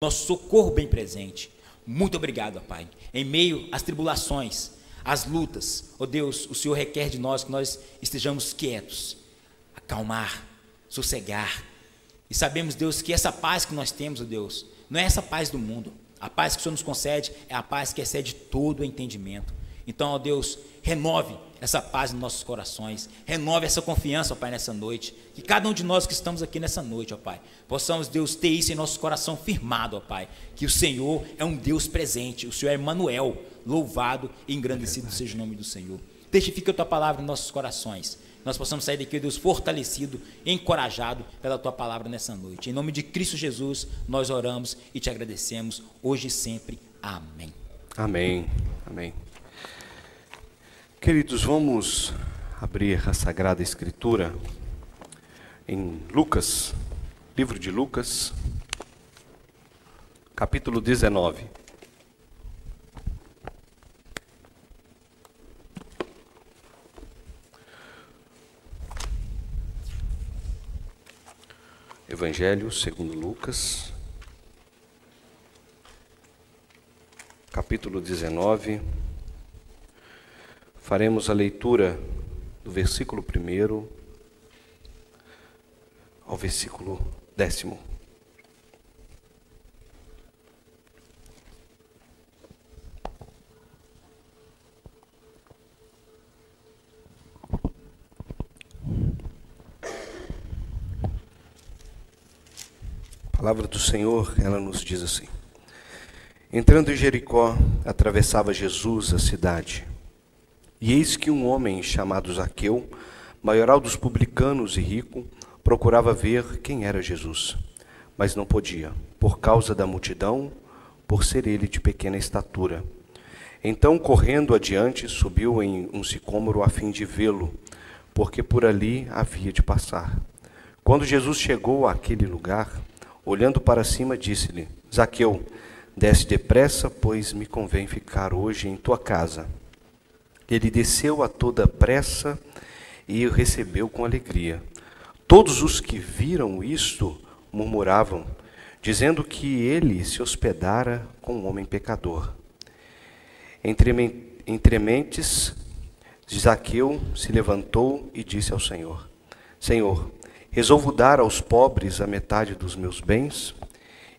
nosso socorro bem presente. Muito obrigado, ó Pai. Em meio às tribulações, às lutas, ó Deus, o Senhor requer de nós que nós estejamos quietos, acalmar, sossegar. E sabemos, Deus, que essa paz que nós temos, ó Deus, não é essa paz do mundo. A paz que o Senhor nos concede é a paz que excede todo o entendimento. Então, ó Deus, renove essa paz nos nossos corações, renove essa confiança, ó Pai, nessa noite, que cada um de nós que estamos aqui nessa noite, ó Pai, possamos, Deus, ter isso em nosso coração firmado, ó Pai, que o Senhor é um Deus presente, o Senhor é Emmanuel, louvado e engrandecido seja o nome do Senhor. Testifica a Tua palavra em nossos corações, nós possamos sair daqui, Deus, fortalecido, encorajado pela Tua palavra nessa noite. Em nome de Cristo Jesus, nós oramos e Te agradecemos, hoje e sempre. Amém. Amém. Amém. Queridos, vamos abrir a Sagrada Escritura em Lucas, livro de Lucas, capítulo 19. Evangelho segundo Lucas, capítulo 19. Faremos a leitura do versículo 1 ao versículo 10. A palavra do Senhor, ela nos diz assim: entrando em Jericó, atravessava Jesus a cidade. E eis que um homem chamado Zaqueu, maioral dos publicanos e rico, procurava ver quem era Jesus, mas não podia, por causa da multidão, por ser ele de pequena estatura. Então, correndo adiante, subiu em um sicômoro a fim de vê-lo, porque por ali havia de passar. Quando Jesus chegou àquele lugar, olhando para cima, disse-lhe: Zaqueu, desce depressa, pois me convém ficar hoje em tua casa. Ele desceu a toda pressa e o recebeu com alegria. Todos os que viram isto murmuravam, dizendo que ele se hospedara com um homem pecador. Entre mentes, Zaqueu se levantou e disse ao Senhor: Senhor, resolvo dar aos pobres a metade dos meus bens,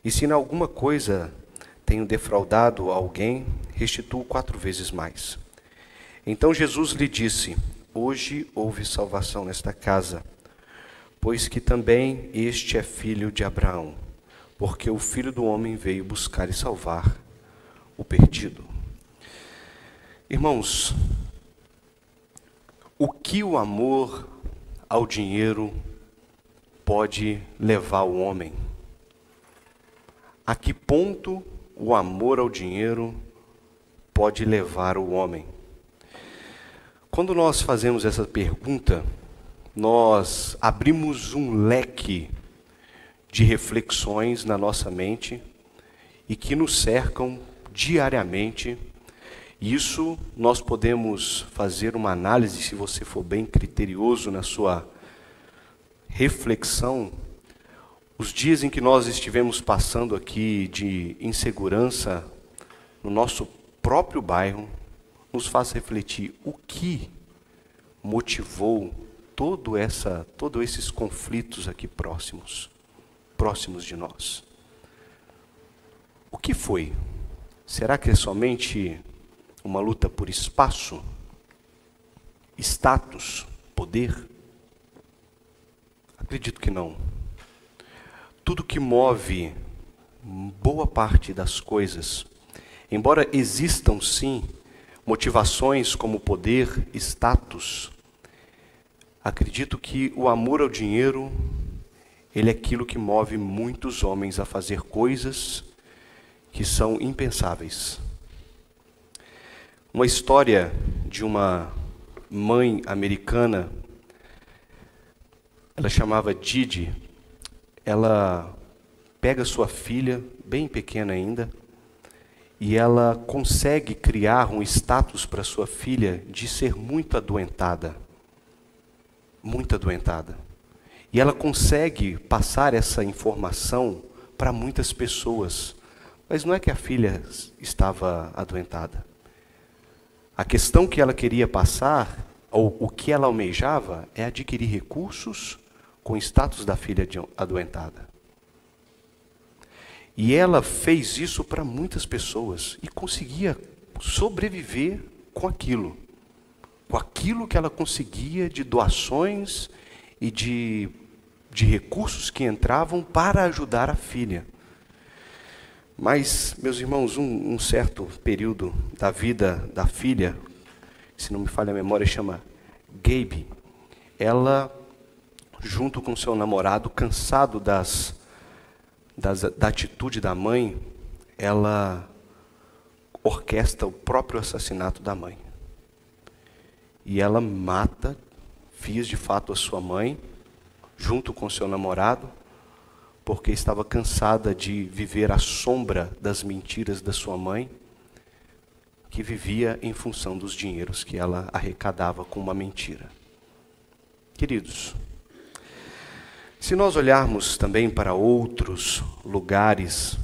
e se em alguma coisa tenho defraudado alguém, restituo 4 vezes mais. Então Jesus lhe disse: hoje houve salvação nesta casa, pois que também este é filho de Abraão, porque o Filho do Homem veio buscar e salvar o perdido. Irmãos, o que o amor ao dinheiro pode levar o homem? A que ponto o amor ao dinheiro pode levar o homem? Quando nós fazemos essa pergunta, nós abrimos um leque de reflexões na nossa mente e que nos cercam diariamente. Isso nós podemos fazer uma análise, se você for bem criterioso na sua reflexão. Os dias em que nós estivemos passando aqui de insegurança no nosso próprio bairro, nos faz refletir o que motivou todos esses conflitos aqui próximos de nós. O que foi? Será que é somente uma luta por espaço, status, poder? Acredito que não. Tudo que move boa parte das coisas, embora existam sim motivações como poder, status, acredito que o amor ao dinheiro, ele é aquilo que move muitos homens a fazer coisas que são impensáveis. Uma história de uma mãe americana, ela chamava Didi. Ela pega sua filha, bem pequena ainda, e ela consegue criar um status para sua filha de ser muito adoentada. Muito adoentada. E ela consegue passar essa informação para muitas pessoas. Mas não é que a filha estava adoentada. A questão que ela queria passar, ou o que ela almejava, é adquirir recursos com o status da filha adoentada. E ela fez isso para muitas pessoas e conseguia sobreviver com aquilo que ela conseguia de doações e de recursos que entravam para ajudar a filha. Mas, meus irmãos, um certo período da vida da filha, se não me falha a memória, chama Gabe, ela, junto com seu namorado, cansado da atitude da mãe, ela orquestra o próprio assassinato da mãe. E ela mata, fez de fato a sua mãe, junto com seu namorado, porque estava cansada de viver à sombra das mentiras da sua mãe, que vivia em função dos dinheiros que ela arrecadava com uma mentira. Queridos, se nós olharmos também para outros lugares,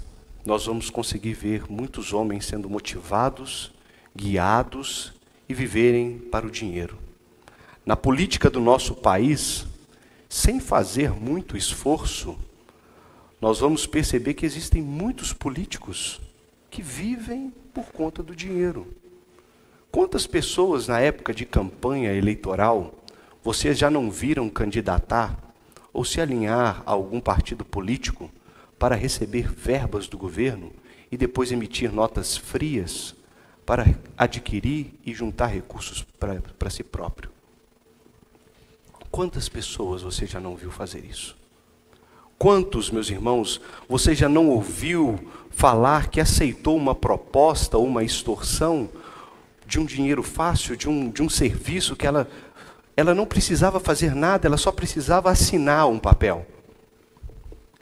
nós vamos conseguir ver muitos homens sendo motivados, guiados e viverem para o dinheiro. Na política do nosso país, sem fazer muito esforço, nós vamos perceber que existem muitos políticos que vivem por conta do dinheiro. Quantas pessoas na época de campanha eleitoral vocês já não viram candidatar ou se alinhar a algum partido político para receber verbas do governo e depois emitir notas frias para adquirir e juntar recursos para si próprio? Quantas pessoas você já não viu fazer isso? Quantos, meus irmãos, você já não ouviu falar que aceitou uma proposta ou uma extorsão de um dinheiro fácil, de um serviço que ela não precisava fazer nada, ela só precisava assinar um papel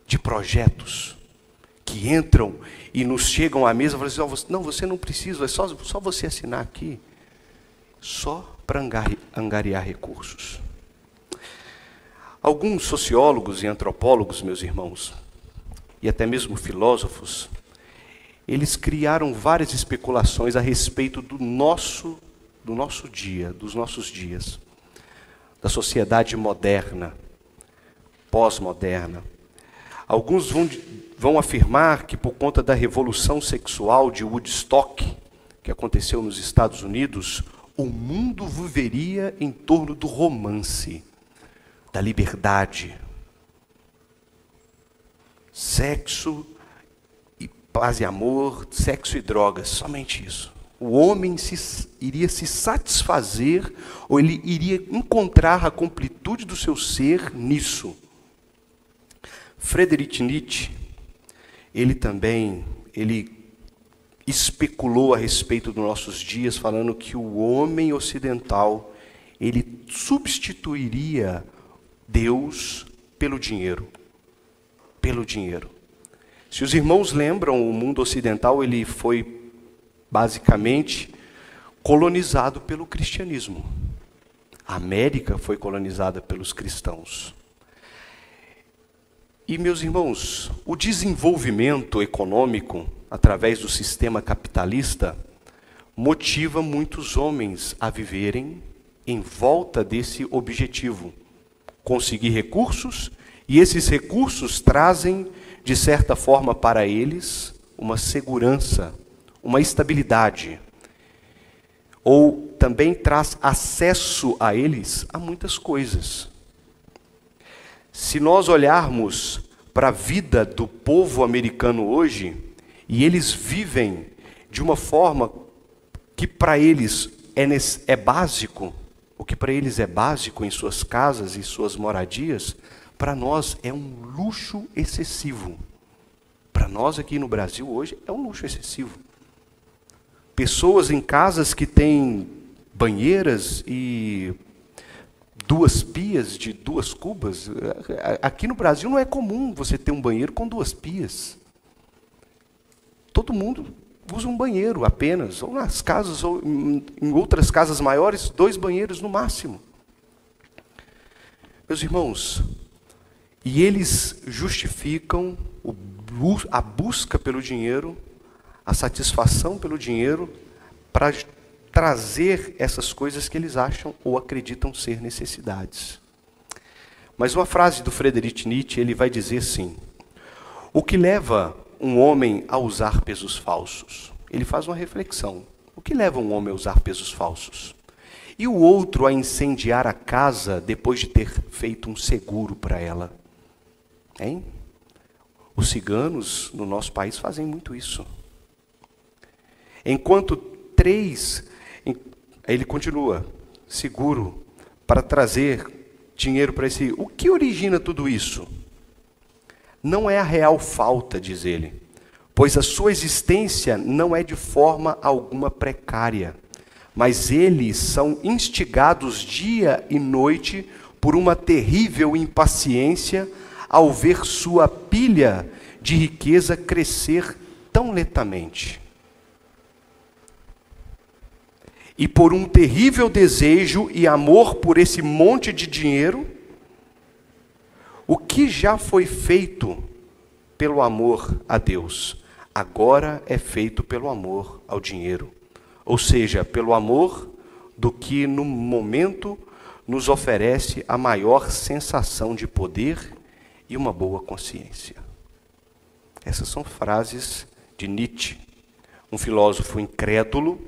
de projetos que entram e nos chegam à mesa e falam assim, não, você não precisa, é só você assinar aqui, só para angariar recursos. Alguns sociólogos e antropólogos, meus irmãos, e até mesmo filósofos, eles criaram várias especulações a respeito do nosso dia, dos nossos dias, da sociedade moderna, pós-moderna. Alguns vão afirmar que por conta da revolução sexual de Woodstock, que aconteceu nos Estados Unidos, o mundo viveria em torno do romance, da liberdade, sexo e paz e amor, sexo e drogas, somente isso. O homem iria se satisfazer, ou ele iria encontrar a completude do seu ser nisso. Friedrich Nietzsche, ele especulou a respeito dos nossos dias, falando que o homem ocidental, ele substituiria Deus pelo dinheiro. Pelo dinheiro. Se os irmãos lembram, o mundo ocidental ele foi basicamente colonizado pelo cristianismo. A América foi colonizada pelos cristãos. E, meus irmãos, o desenvolvimento econômico, através do sistema capitalista, motiva muitos homens a viverem em volta desse objetivo. Conseguir recursos, e esses recursos trazem, de certa forma, para eles, uma segurança, uma estabilidade. Ou também traz acesso a eles a muitas coisas. Se nós olharmos para a vida do povo americano hoje, e eles vivem de uma forma que para eles é básico, o que para eles é básico em suas casas e suas moradias, para nós é um luxo excessivo. Para nós aqui no Brasil hoje é um luxo excessivo. Pessoas em casas que têm banheiras e 2 pias de 2 cubas. Aqui no Brasil não é comum você ter um banheiro com 2 pias. Todo mundo usa um banheiro apenas, ou nas casas, ou em outras casas maiores, 2 banheiros no máximo. Meus irmãos, e eles justificam o a busca pelo dinheiro, a satisfação pelo dinheiro, para trazer essas coisas que eles acham ou acreditam ser necessidades. Mas uma frase do Friedrich Nietzsche, ele vai dizer assim: o que leva um homem a usar pesos falsos? Ele faz uma reflexão. O que leva um homem a usar pesos falsos? E o outro a incendiar a casa depois de ter feito um seguro para ela? Hein? Os ciganos no nosso país fazem muito isso. Enquanto ele continua, seguro, para trazer dinheiro para esse... O que origina tudo isso? Não é a real falta, diz ele, pois a sua existência não é de forma alguma precária, mas eles são instigados dia e noite por uma terrível impaciência ao ver sua pilha de riqueza crescer tão lentamente. E por um terrível desejo e amor por esse monte de dinheiro, o que já foi feito pelo amor a Deus, agora é feito pelo amor ao dinheiro. Ou seja, pelo amor do que no momento nos oferece a maior sensação de poder e uma boa consciência. Essas são frases de Nietzsche, um filósofo incrédulo,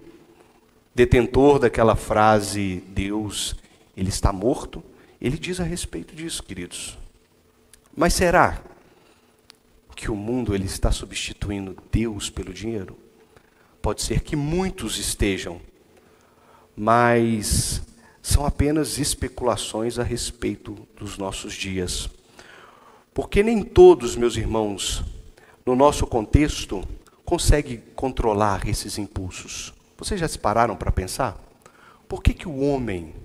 detentor daquela frase, Deus, ele está morto. Ele diz a respeito disso, queridos. Mas será que o mundo ele está substituindo Deus pelo dinheiro? Pode ser que muitos estejam, mas são apenas especulações a respeito dos nossos dias. Porque nem todos, meus irmãos, no nosso contexto, conseguem controlar esses impulsos. Vocês já se pararam para pensar? Por que o homem,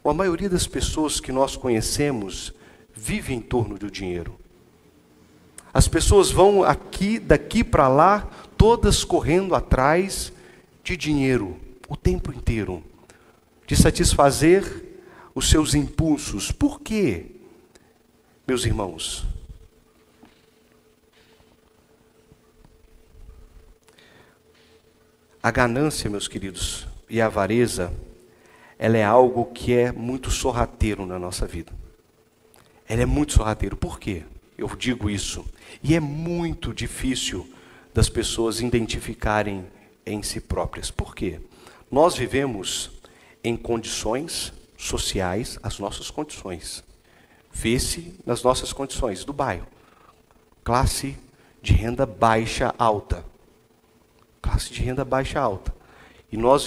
ou a maioria das pessoas que nós conhecemos, vive em torno do dinheiro? As pessoas vão daqui para lá, todas correndo atrás de dinheiro, o tempo inteiro, de satisfazer os seus impulsos. Por quê, meus irmãos? A ganância, meus queridos, e a avareza, ela é algo que é muito sorrateiro na nossa vida. Ela é muito sorrateiro. Por quê? Eu digo isso. E é muito difícil das pessoas identificarem em si próprias. Por quê? Nós vivemos em condições sociais, as nossas condições. Vê-se nas nossas condições do bairro. Classe de renda baixa alta. Classe de renda baixa alta. E nós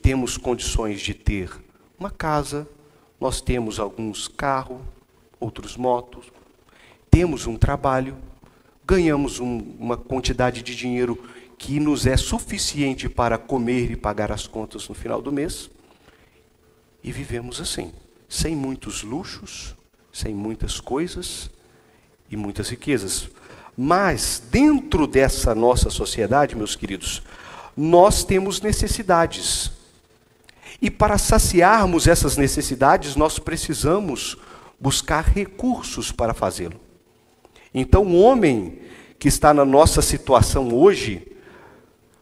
temos condições de ter uma casa, nós temos alguns carros, outros motos, temos um trabalho, ganhamos uma quantidade de dinheiro que nos é suficiente para comer e pagar as contas no final do mês, e vivemos assim, sem muitos luxos, sem muitas coisas e muitas riquezas. Mas, dentro dessa nossa sociedade, meus queridos, nós temos necessidades. E para saciarmos essas necessidades, nós precisamos buscar recursos para fazê-lo. Então, o homem que está na nossa situação hoje,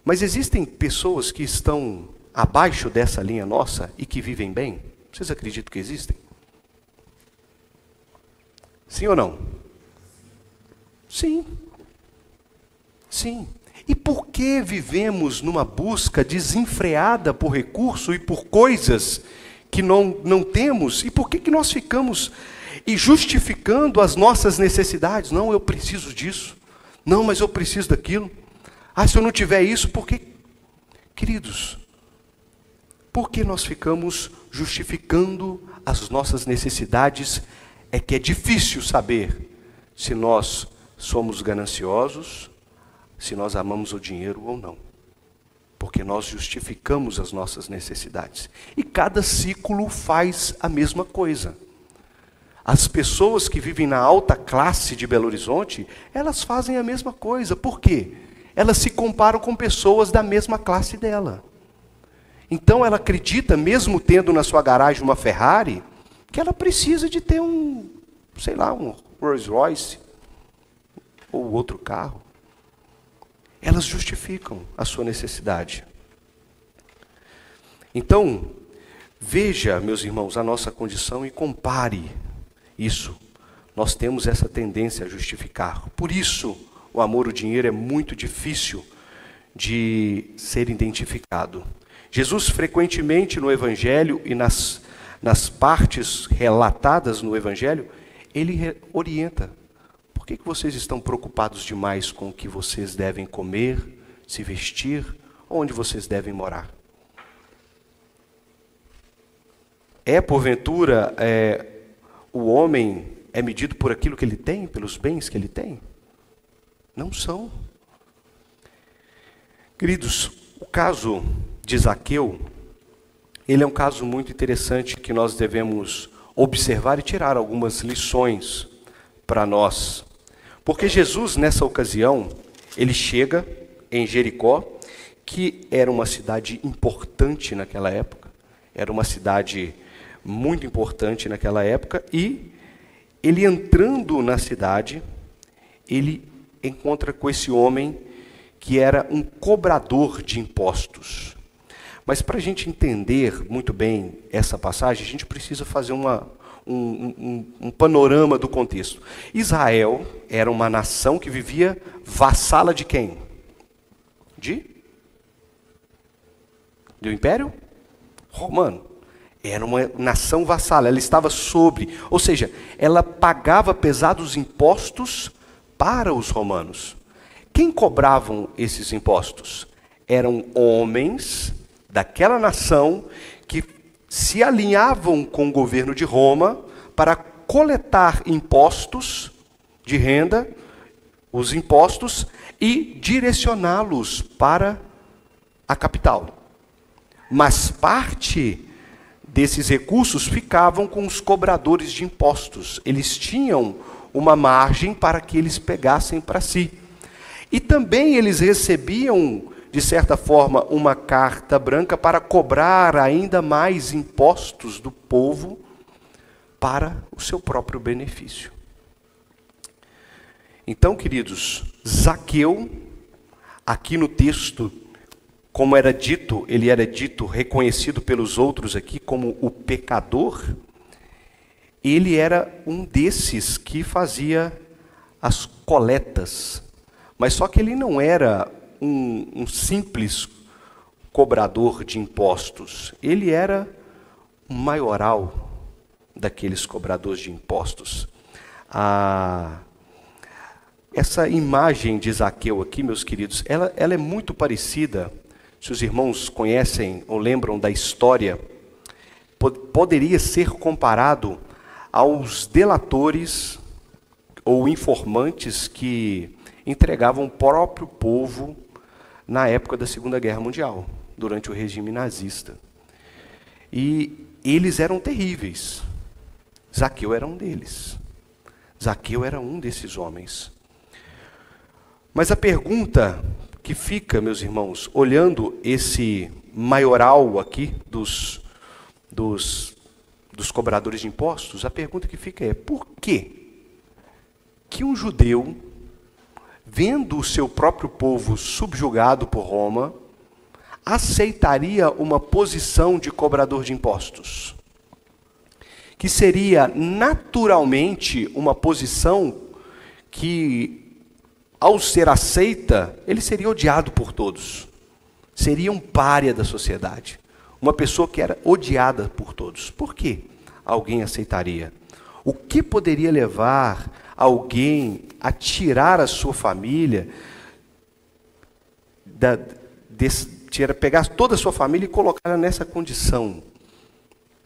mas existem pessoas que estão abaixo dessa linha nossa e que vivem bem? Vocês acreditam que existem? Sim ou não? Sim. Sim. E por que vivemos numa busca desenfreada por recurso e por coisas que não temos? E por que nós ficamos justificando as nossas necessidades? Não, eu preciso disso. Não, mas eu preciso daquilo. Ah, se eu não tiver isso, por que? Queridos, por que nós ficamos justificando as nossas necessidades? É que é difícil saber se nós somos gananciosos, se nós amamos o dinheiro ou não. Porque nós justificamos as nossas necessidades. E cada ciclo faz a mesma coisa. As pessoas que vivem na alta classe de Belo Horizonte, elas fazem a mesma coisa. Por quê? Elas se comparam com pessoas da mesma classe dela. Então ela acredita, mesmo tendo na sua garagem uma Ferrari, que ela precisa de ter um Rolls Royce, ou outro carro, elas justificam a sua necessidade. Então, veja, meus irmãos, a nossa condição e compare isso. Nós temos essa tendência a justificar. Por isso, o amor ao dinheiro é muito difícil de ser identificado. Jesus, frequentemente no Evangelho e nas partes relatadas no Evangelho, ele orienta. Por que vocês estão preocupados demais com o que vocês devem comer, se vestir, onde vocês devem morar? Porventura, o homem é medido por aquilo que ele tem, pelos bens que ele tem? Não são. Queridos, o caso de Zaqueu, ele é um caso muito interessante que nós devemos observar e tirar algumas lições para nós. Porque Jesus, nessa ocasião, ele chega em Jericó, que era uma cidade importante naquela época, era uma cidade muito importante naquela época, e ele entrando na cidade, ele encontra com esse homem que era um cobrador de impostos. Mas para a gente entender muito bem essa passagem, a gente precisa fazer um panorama do contexto. Israel era uma nação que vivia vassala de quem? Do Império Romano. Era uma nação vassala, ela estava sobre, ou seja, ela pagava pesados impostos para os romanos. Quem cobravam esses impostos? Eram homens daquela nação que se alinhavam com o governo de Roma para coletar impostos de renda, os impostos, e direcioná-los para a capital. Mas parte desses recursos ficavam com os cobradores de impostos. Eles tinham uma margem para que eles pegassem para si. E também eles recebiam, de certa forma, uma carta branca para cobrar ainda mais impostos do povo para o seu próprio benefício. Então, queridos, Zaqueu, aqui no texto, como era dito, ele era dito, reconhecido pelos outros aqui como o pecador, ele era um desses que fazia as coletas. Mas só que ele não era um simples cobrador de impostos. Ele era um maioral daqueles cobradores de impostos. Essa imagem de Zaqueu aqui, meus queridos, ela é muito parecida. Se os irmãos conhecem ou lembram da história, poderia ser comparado aos delatores ou informantes que entregavam o próprio povo na época da Segunda Guerra Mundial, durante o regime nazista. E eles eram terríveis. Zaqueu era um deles. Zaqueu era um desses homens. Mas a pergunta que fica, meus irmãos, olhando esse maioral aqui dos cobradores de impostos, a pergunta que fica é: por que um judeu, vendo o seu próprio povo subjugado por Roma, aceitaria uma posição de cobrador de impostos? Que seria naturalmente uma posição que, ao ser aceita, ele seria odiado por todos. Seria um pária da sociedade. Uma pessoa que era odiada por todos. Por que alguém aceitaria? O que poderia levar alguém a tirar a sua família, pegar toda a sua família e colocá-la nessa condição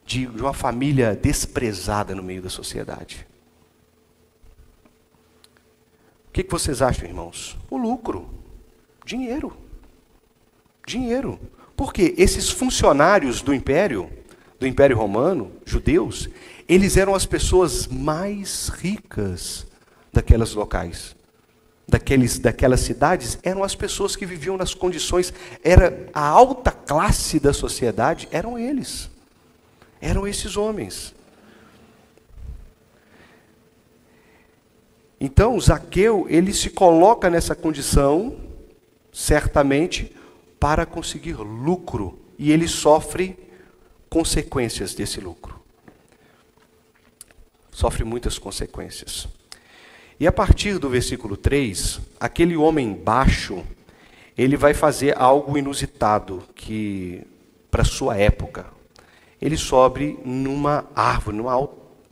de uma família desprezada no meio da sociedade? O que vocês acham, irmãos? O lucro. Dinheiro. Dinheiro. Porque esses funcionários do Império Romano, judeus, eles eram as pessoas mais ricas daquelas locais. Daquelas cidades, eram as pessoas que viviam nas condições, era a alta classe da sociedade, eram eles. Eram esses homens. Então, Zaqueu, ele se coloca nessa condição, certamente, para conseguir lucro. E ele sofre consequências desse lucro. Sofre muitas consequências. E a partir do versículo 3, aquele homem baixo, ele vai fazer algo inusitado que para sua época. Ele sobe numa árvore, uma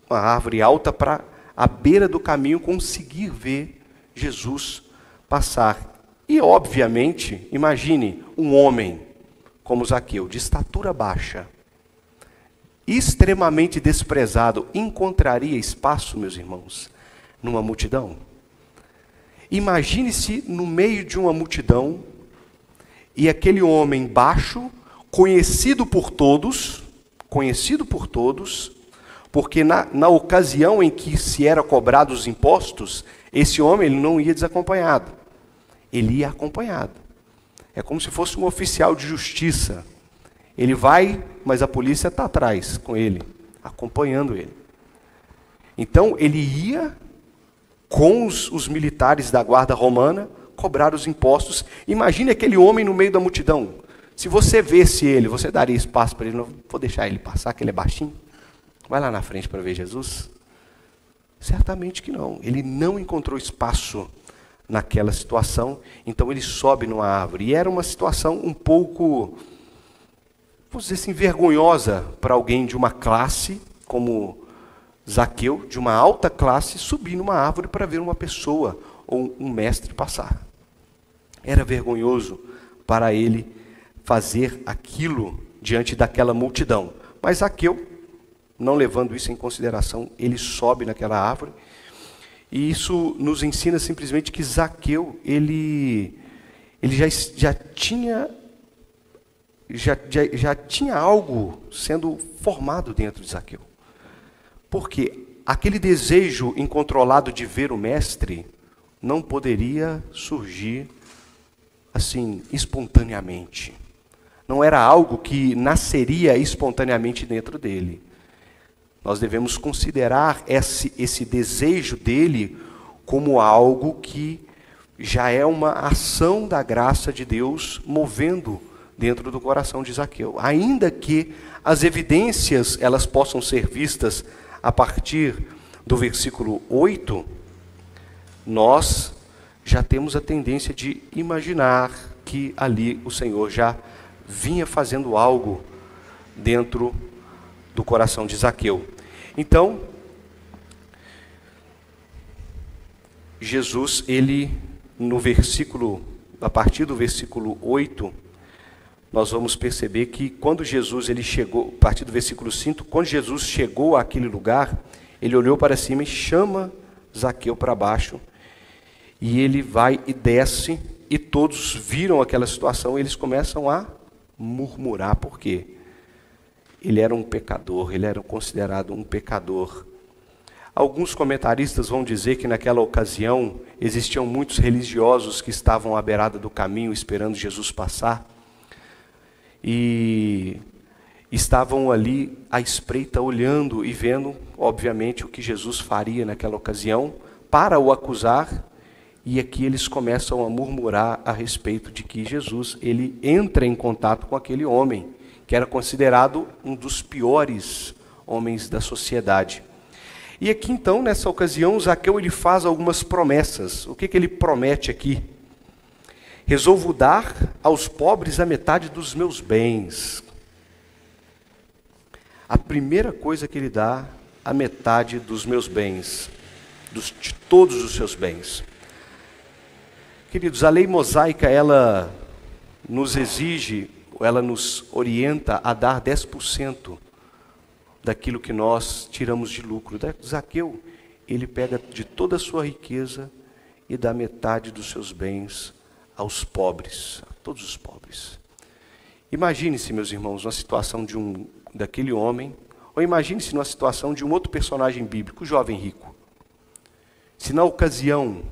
árvore alta para à beira do caminho conseguir ver Jesus passar. E obviamente, imagine um homem como Zaqueu, de estatura baixa, extremamente desprezado, encontraria espaço, meus irmãos, numa multidão? Imagine-se no meio de uma multidão e aquele homem baixo, conhecido por todos, porque na ocasião em que se era cobrado os impostos, esse homem ele não ia desacompanhado, ele ia acompanhado. É como se fosse um oficial de justiça. Ele vai, mas a polícia está atrás com ele, acompanhando ele. Então ele ia com os militares da guarda romana cobrar os impostos. Imagine aquele homem no meio da multidão. Se você visse ele, você daria espaço para ele? Não vou deixar ele passar, que ele é baixinho. Vai lá na frente para ver Jesus? Certamente que não. Ele não encontrou espaço naquela situação, então ele sobe numa árvore. E era uma situação um pouco, vamos dizer assim, vergonhosa para alguém de uma classe como Zaqueu, de uma alta classe, subir numa árvore para ver uma pessoa ou um mestre passar. Era vergonhoso para ele fazer aquilo diante daquela multidão. Mas Zaqueu, não levando isso em consideração, ele sobe naquela árvore. E isso nos ensina simplesmente que Zaqueu, ele já tinha algo sendo formado dentro de Zaqueu. Porque aquele desejo incontrolado de ver o mestre não poderia surgir assim, espontaneamente. Não era algo que nasceria espontaneamente dentro dele. Nós devemos considerar esse desejo dele como algo que já é uma ação da graça de Deus movendo dentro do coração de Zaqueu. Ainda que as evidências elas possam ser vistas a partir do versículo 8, nós já temos a tendência de imaginar que ali o Senhor já vinha fazendo algo dentro do coração de Zaqueu. Então, Jesus, ele, a partir do versículo 8, nós vamos perceber que quando Jesus ele chegou, a partir do versículo 5, quando Jesus chegou àquele lugar, ele olhou para cima e chama Zaqueu para baixo, e ele vai e desce, e todos viram aquela situação, e eles começam a murmurar. Por quê? Ele era um pecador, ele era considerado um pecador. Alguns comentaristas vão dizer que naquela ocasião existiam muitos religiosos que estavam à beirada do caminho esperando Jesus passar, e estavam ali à espreita, olhando e vendo, obviamente, o que Jesus faria naquela ocasião para o acusar. E aqui eles começam a murmurar a respeito de que Jesus ele entra em contato com aquele homem, que era considerado um dos piores homens da sociedade. E aqui então, nessa ocasião, Zaqueu ele faz algumas promessas. O que ele promete aqui? Resolvo dar aos pobres a metade dos meus bens. A primeira coisa que ele dá, a metade dos meus bens, de todos os seus bens. Queridos, a lei mosaica, ela nos exige, ela nos orienta a dar 10% daquilo que nós tiramos de lucro. Zaqueu, ele pega de toda a sua riqueza e dá metade dos seus bens aos pobres, a todos os pobres. Imagine-se, meus irmãos, na situação daquele homem, ou imagine-se numa situação de um outro personagem bíblico, o jovem rico. Se na ocasião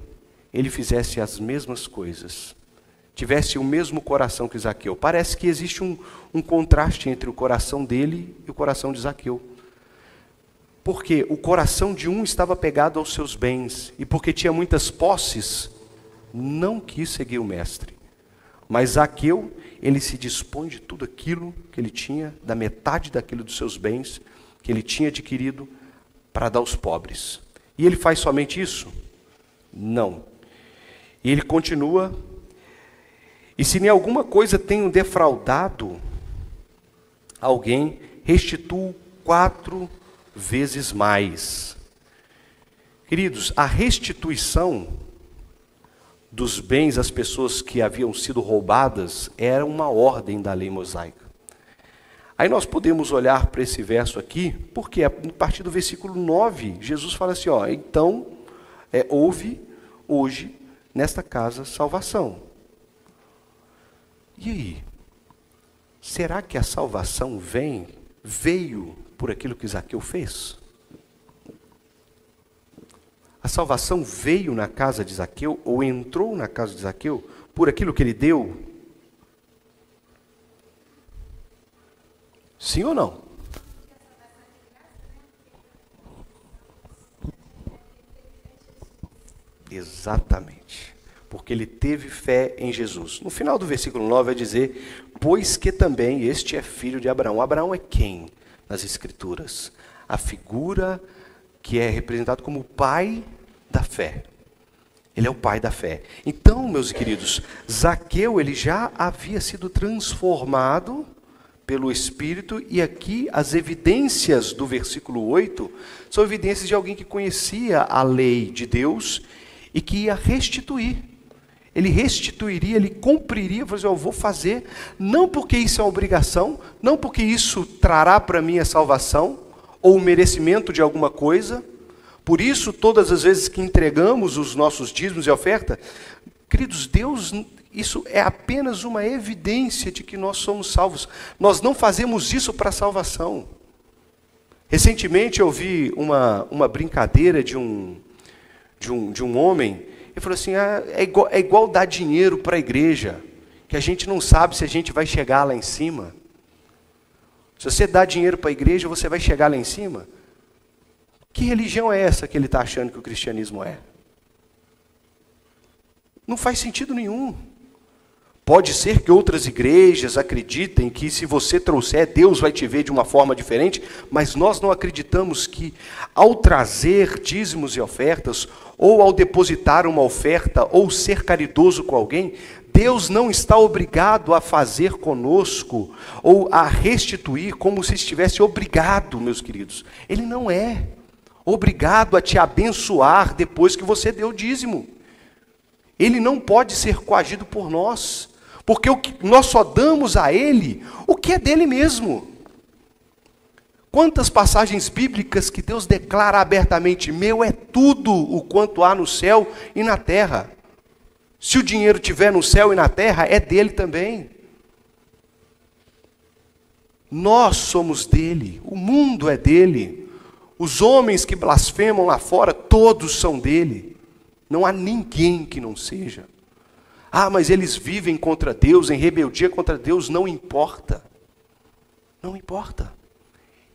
ele fizesse as mesmas coisas, tivesse o mesmo coração que Zaqueu. Parece que existe um contraste entre o coração dele e o coração de Zaqueu. Porque o coração de um estava pegado aos seus bens, e porque tinha muitas posses, não quis seguir o mestre. Mas Zaqueu, ele se dispõe de tudo aquilo que ele tinha, da metade daquilo dos seus bens, que ele tinha adquirido, para dar aos pobres. E ele faz somente isso? Não. E ele continua, e se em alguma coisa tenho defraudado alguém, restituo 4 vezes mais. Queridos, a restituição dos bens às pessoas que haviam sido roubadas era uma ordem da lei mosaica. Aí nós podemos olhar para esse verso aqui, porque a partir do versículo 9, Jesus fala assim, então houve hoje nesta casa salvação. E aí? Será que a salvação veio por aquilo que Zaqueu fez? A salvação veio na casa de Zaqueu, ou entrou na casa de Zaqueu, por aquilo que ele deu? Sim ou não? Exatamente. Porque ele teve fé em Jesus. No final do versículo 9 vai dizer, pois que também este é filho de Abraão. Abraão é quem nas Escrituras? A figura que é representado como o pai da fé. Ele é o pai da fé. Então, meus queridos, Zaqueu, ele já havia sido transformado pelo Espírito, e aqui as evidências do versículo 8 são evidências de alguém que conhecia a lei de Deus e que ia restituir. Ele restituiria, ele cumpriria, falou assim, eu vou fazer, não porque isso é uma obrigação, não porque isso trará para mim a salvação, ou o merecimento de alguma coisa. Por isso, todas as vezes que entregamos os nossos dízimos e oferta, queridos, Deus, isso é apenas uma evidência de que nós somos salvos. Nós não fazemos isso para salvação. Recentemente eu vi uma brincadeira de um homem. Ele falou assim, é igual dar dinheiro para a igreja, que a gente não sabe se a gente vai chegar lá em cima. Se você dá dinheiro para a igreja, você vai chegar lá em cima? Que religião é essa que ele está achando que o cristianismo é? Não faz sentido nenhum. Pode ser que outras igrejas acreditem que se você trouxer, Deus vai te ver de uma forma diferente, mas nós não acreditamos que ao trazer dízimos e ofertas, ou ao depositar uma oferta, ou ser caridoso com alguém, Deus não está obrigado a fazer conosco, ou a restituir como se estivesse obrigado, meus queridos. Ele não é obrigado a te abençoar depois que você deu o dízimo. Ele não pode ser coagido por nós, porque nós só damos a Ele o que é dele mesmo. Quantas passagens bíblicas que Deus declara abertamente, meu é tudo o quanto há no céu e na terra. Se o dinheiro estiver no céu e na terra, é dele também. Nós somos dele, o mundo é dele. Os homens que blasfemam lá fora, todos são dele. Não há ninguém que não seja. Mas eles vivem contra Deus, em rebeldia contra Deus. Não importa. Não importa.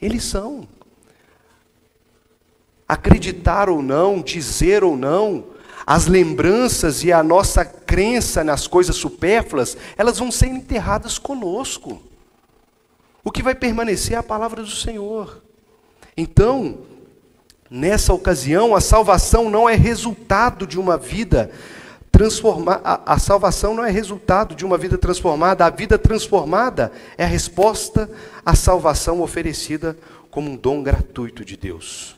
Eles são. Acreditar ou não, dizer ou não, as lembranças e a nossa crença nas coisas supérfluas, elas vão ser enterradas conosco. O que vai permanecer é a palavra do Senhor. Então, nessa ocasião, a salvação não é resultado de uma vida transformada. A salvação não é resultado de uma vida transformada. A vida transformada é a resposta à salvação oferecida como um dom gratuito de Deus.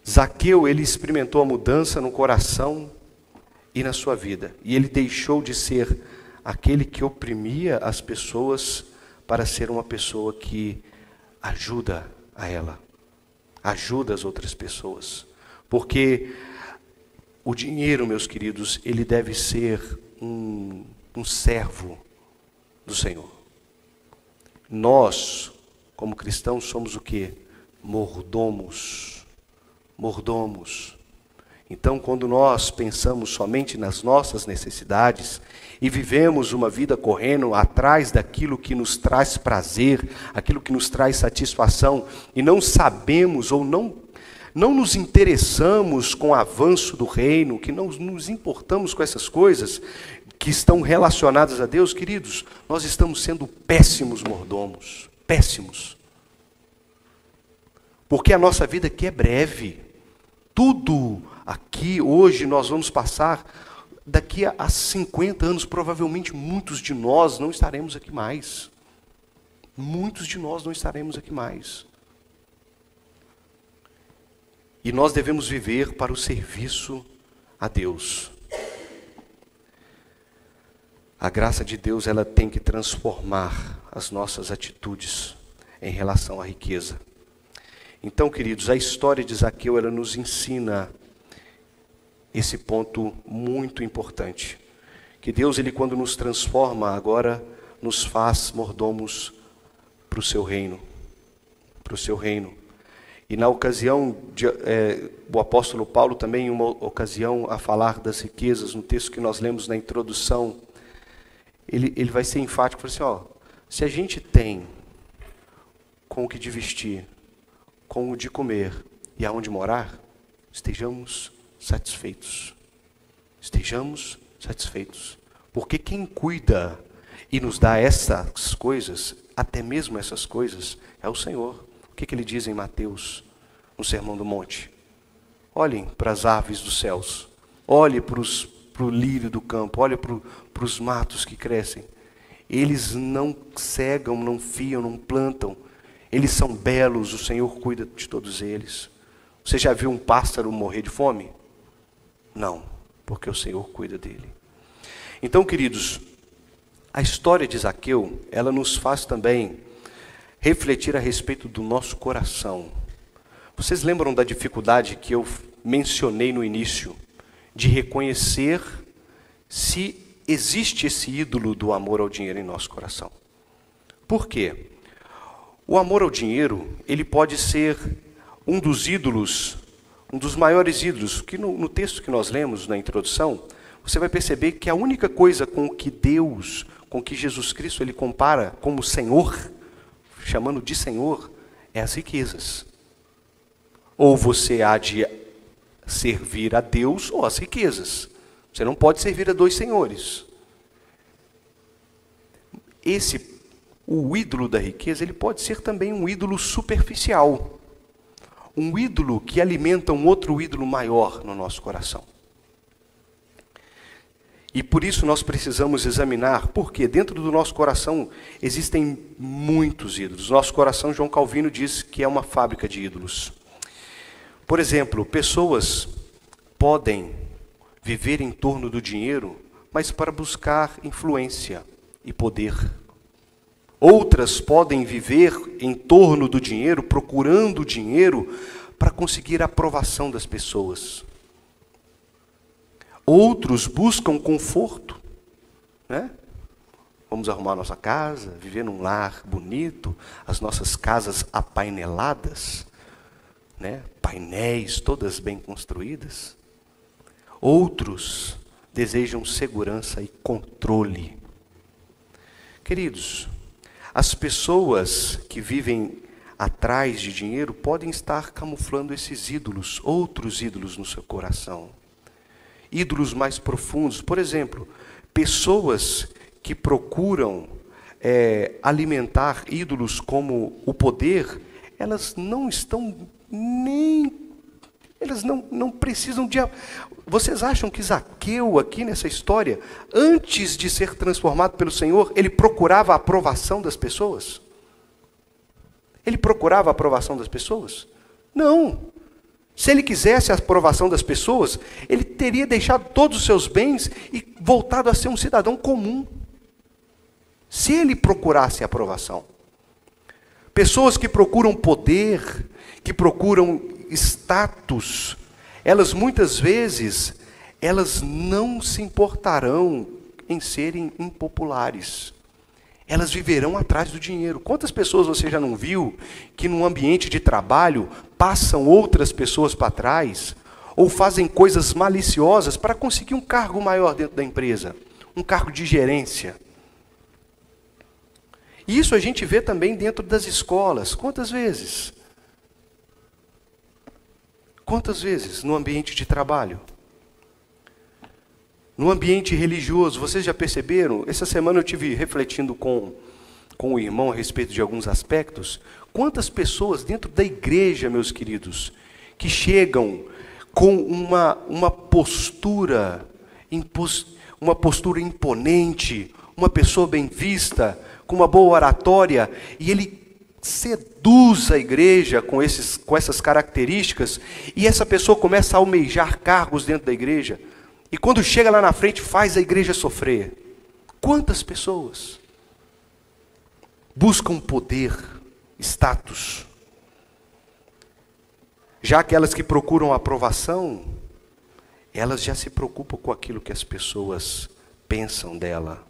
Zaqueu, ele experimentou a mudança no coração e na sua vida. E ele deixou de ser aquele que oprimia as pessoas para ser uma pessoa que ajuda a ela, ajuda as outras pessoas. Porque o dinheiro, meus queridos, ele deve ser um servo do Senhor. Nós, como cristãos, somos o quê? Mordomos. Mordomos. Então, quando nós pensamos somente nas nossas necessidades e vivemos uma vida correndo atrás daquilo que nos traz prazer, aquilo que nos traz satisfação, e não sabemos ou não nos interessamos com o avanço do reino, que não nos importamos com essas coisas que estão relacionadas a Deus, queridos, nós estamos sendo péssimos mordomos, péssimos. Porque a nossa vida aqui é breve. Tudo aqui, hoje, nós vamos passar, daqui a 50 anos, provavelmente muitos de nós não estaremos aqui mais. Muitos de nós não estaremos aqui mais. E nós devemos viver para o serviço a Deus. A graça de Deus, ela tem que transformar as nossas atitudes em relação à riqueza. Então, queridos, a história de Zaqueu, ela nos ensina esse ponto muito importante. Que Deus, ele quando nos transforma, agora nos faz mordomos para o seu reino. Para o seu reino. E na ocasião, o apóstolo Paulo também, em uma ocasião, a falar das riquezas, no texto que nós lemos na introdução, ele vai ser enfático, fala assim, se a gente tem com o que de vestir, com o de comer e aonde morar, estejamos satisfeitos. Estejamos satisfeitos. Porque quem cuida e nos dá essas coisas, até mesmo essas coisas, é o Senhor. O que ele diz em Mateus, no Sermão do Monte? Olhem para as aves dos céus, olhem para o lírio do campo, olhem para os matos que crescem. Eles não cegam, não fiam, não plantam. Eles são belos, o Senhor cuida de todos eles. Você já viu um pássaro morrer de fome? Não, porque o Senhor cuida dele. Então, queridos, a história de Zaqueu, ela nos faz também refletir a respeito do nosso coração. Vocês lembram da dificuldade que eu mencionei no início, de reconhecer se existe esse ídolo do amor ao dinheiro em nosso coração? Por quê? O amor ao dinheiro, ele pode ser um dos ídolos, um dos maiores ídolos, que no texto que nós lemos na introdução, você vai perceber que a única coisa com que Deus, com que Jesus Cristo, ele compara como Senhor, chamando de Senhor, é as riquezas. Ou você há de servir a Deus ou as riquezas. Você não pode servir a dois senhores. O ídolo da riqueza, ele pode ser também um ídolo superficial. Um ídolo que alimenta um outro ídolo maior no nosso coração. E por isso nós precisamos examinar, porque dentro do nosso coração existem muitos ídolos. Nosso coração, João Calvino diz que é uma fábrica de ídolos. Por exemplo, pessoas podem viver em torno do dinheiro, mas para buscar influência e poder. Outras podem viver em torno do dinheiro, procurando dinheiro para conseguir a aprovação das pessoas. Outros buscam conforto, né? Vamos arrumar nossa casa, viver num lar bonito, as nossas casas apaineladas, né? Painéis todas bem construídas. Outros desejam segurança e controle. Queridos, as pessoas que vivem atrás de dinheiro podem estar camuflando esses ídolos, outros ídolos no seu coração. Ídolos mais profundos. Por exemplo, pessoas que procuram alimentar ídolos como o poder, elas não estão nem... Elas não precisam de... Vocês acham que Zaqueu, aqui nessa história, antes de ser transformado pelo Senhor, ele procurava a aprovação das pessoas? Ele procurava a aprovação das pessoas? Não. Se ele quisesse a aprovação das pessoas, ele teria deixado todos os seus bens e voltado a ser um cidadão comum. Se ele procurasse a aprovação. Pessoas que procuram poder, que procuram status, elas muitas vezes, elas não se importarão em serem impopulares. Elas viverão atrás do dinheiro. Quantas pessoas você já não viu que num ambiente de trabalho passam outras pessoas para trás, ou fazem coisas maliciosas para conseguir um cargo maior dentro da empresa, um cargo de gerência. E isso a gente vê também dentro das escolas. Quantas vezes? Quantas vezes no ambiente de trabalho? No ambiente religioso, vocês já perceberam? Essa semana eu tive refletindo com o irmão a respeito de alguns aspectos. Quantas pessoas dentro da igreja, meus queridos, que chegam com uma postura imponente, uma pessoa bem vista, com uma boa oratória, e ele seduz a igreja com essas características, e essa pessoa começa a almejar cargos dentro da igreja, e quando chega lá na frente faz a igreja sofrer. Quantas pessoas buscam poder, status? Já aquelas que procuram aprovação, elas já se preocupam com aquilo que as pessoas pensam dela.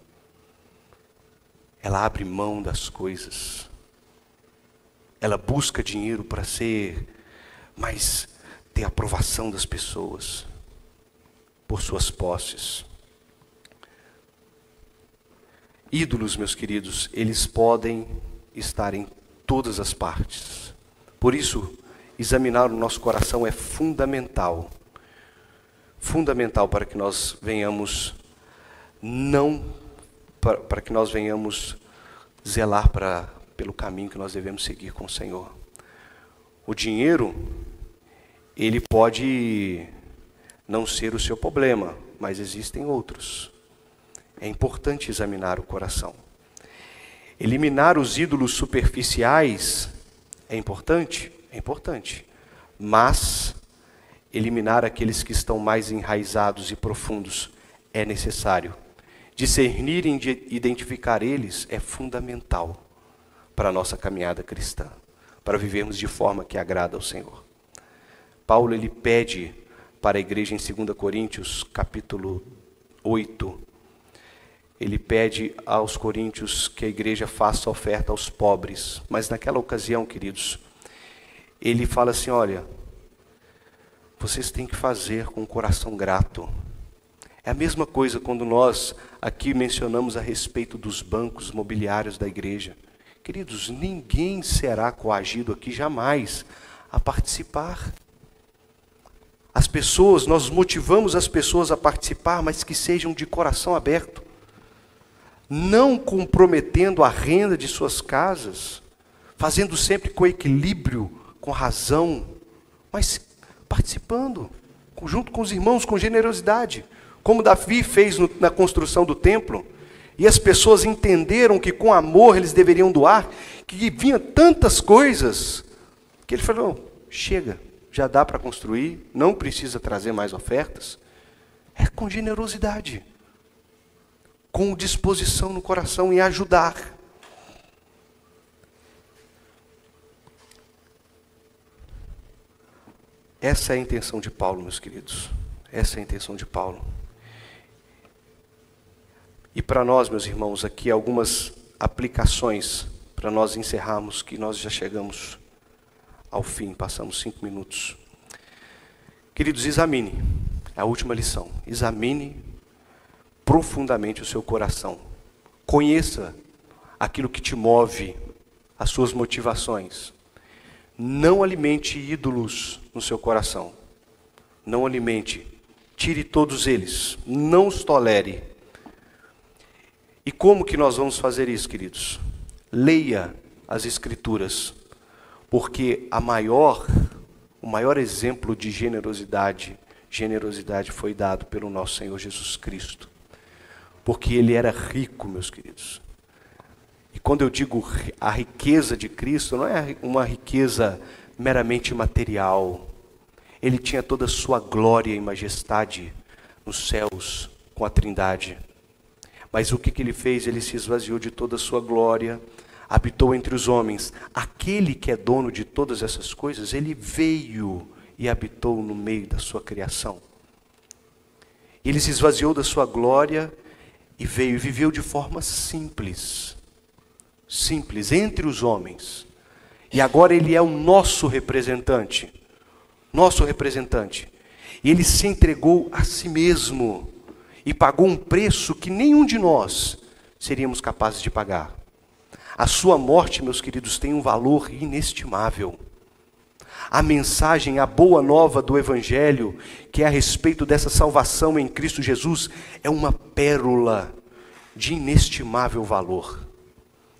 Ela abre mão das coisas. Ela busca dinheiro para ter a aprovação das pessoas por suas posses. Ídolos, meus queridos, eles podem estar em todas as partes. Por isso, examinar o nosso coração é fundamental. Fundamental para que nós venhamos para que nós venhamos zelar pelo caminho que nós devemos seguir com o Senhor. O dinheiro, ele pode não ser o seu problema, mas existem outros. É importante examinar o coração. Eliminar os ídolos superficiais é importante? É importante. Mas eliminar aqueles que estão mais enraizados e profundos é necessário. Discernir e identificar eles é fundamental para a nossa caminhada cristã, para vivermos de forma que agrada ao Senhor. Paulo, ele pede para a igreja em 2 Coríntios, capítulo 8, ele pede aos coríntios que a igreja faça oferta aos pobres. Mas naquela ocasião, queridos, ele fala assim, olha, vocês têm que fazer com o coração grato. É a mesma coisa quando nós aqui mencionamos a respeito dos bancos mobiliários da igreja. Queridos, ninguém será coagido aqui jamais a participar. As pessoas, nós motivamos as pessoas a participar, mas que sejam de coração aberto. Não comprometendo a renda de suas casas, fazendo sempre com equilíbrio, com razão, mas participando, junto com os irmãos, com generosidade, como Davi fez na construção do templo, e as pessoas entenderam que com amor eles deveriam doar, que vinha tantas coisas, que ele falou, chega, já dá para construir, não precisa trazer mais ofertas, é com generosidade, com disposição no coração em ajudar. Essa é a intenção de Paulo, meus queridos. Essa é a intenção de Paulo. E para nós, meus irmãos, aqui algumas aplicações para nós encerrarmos, que nós já chegamos ao fim, passamos 5 minutos. Queridos, examine, é a última lição, examine profundamente o seu coração. Conheça aquilo que te move, as suas motivações. Não alimente ídolos no seu coração. Não alimente. Tire todos eles. Não os tolere. E como que nós vamos fazer isso, queridos? Leia as Escrituras. Porque o maior exemplo de generosidade foi dado pelo nosso Senhor Jesus Cristo. Porque Ele era rico, meus queridos. E quando eu digo a riqueza de Cristo, não é uma riqueza meramente material. Ele tinha toda a sua glória e majestade nos céus com a Trindade. Mas o que ele fez? Ele se esvaziou de toda a sua glória, habitou entre os homens. Aquele que é dono de todas essas coisas, ele veio e habitou no meio da sua criação. Ele se esvaziou da sua glória e veio e viveu de forma simples. Simples, entre os homens. E agora ele é o nosso representante. Nosso representante. Ele se entregou a si mesmo e pagou um preço que nenhum de nós seríamos capazes de pagar. A sua morte, meus queridos, tem um valor inestimável. A mensagem, a boa nova do Evangelho, que é a respeito dessa salvação em Cristo Jesus, é uma pérola de inestimável valor,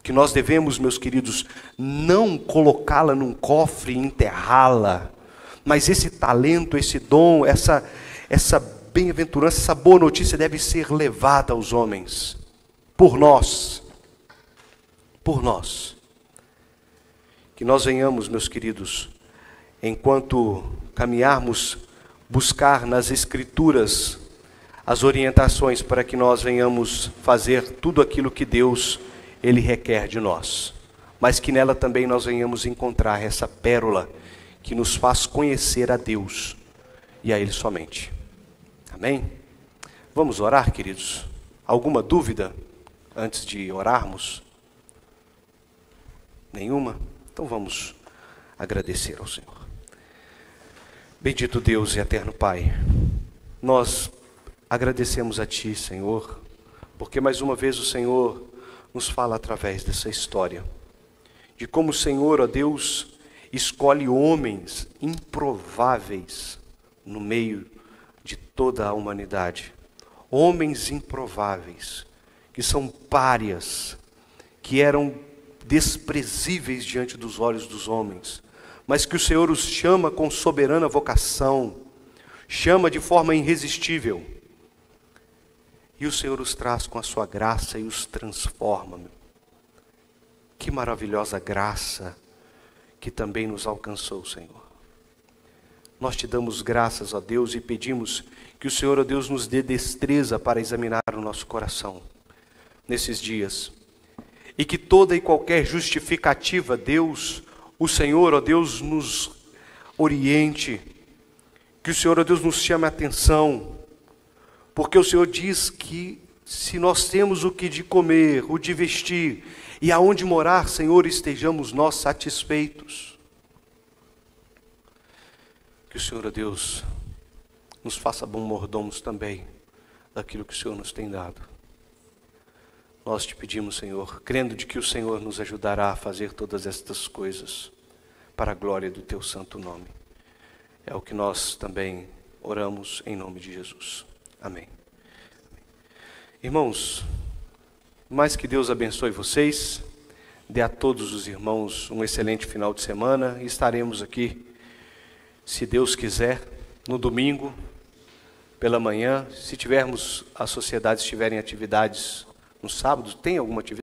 que nós devemos, meus queridos, não colocá-la num cofre e enterrá-la, mas esse talento, esse dom, essa bem-aventurança, essa boa notícia deve ser levada aos homens, por nós, que nós venhamos, meus queridos, enquanto caminharmos, buscar nas Escrituras as orientações para que nós venhamos fazer tudo aquilo que Deus, Ele requer de nós, mas que nela também nós venhamos encontrar essa pérola que nos faz conhecer a Deus e a Ele somente. Amém? Vamos orar, queridos? Alguma dúvida antes de orarmos? Nenhuma? Então vamos agradecer ao Senhor. Bendito Deus e eterno Pai, nós agradecemos a Ti, Senhor, porque mais uma vez o Senhor nos fala através dessa história, de como o Senhor, ó Deus, escolhe homens improváveis no meio de toda a humanidade. Homens improváveis, que são párias, que eram desprezíveis diante dos olhos dos homens, mas que o Senhor os chama com soberana vocação, chama de forma irresistível, e o Senhor os traz com a sua graça e os transforma. Que maravilhosa graça que também nos alcançou, Senhor. Nós te damos graças, ó Deus, e pedimos que o Senhor, ó Deus, nos dê destreza para examinar o nosso coração nesses dias, e que toda e qualquer justificativa, Deus, o Senhor, ó Deus, nos oriente, que o Senhor, ó Deus, nos chame a atenção, porque o Senhor diz que se nós temos o que de comer, o de vestir, e aonde morar, Senhor, estejamos nós satisfeitos. Que o Senhor, ó Deus, nos faça bons mordomos também daquilo que o Senhor nos tem dado. Nós te pedimos, Senhor, crendo de que o Senhor nos ajudará a fazer todas estas coisas para a glória do teu santo nome. É o que nós também oramos em nome de Jesus. Amém. Irmãos, mais que Deus abençoe vocês, dê a todos os irmãos um excelente final de semana, e estaremos aqui, se Deus quiser, no domingo, pela manhã. Se tivermos, as sociedades tiverem atividades no sábado, tem alguma atividade?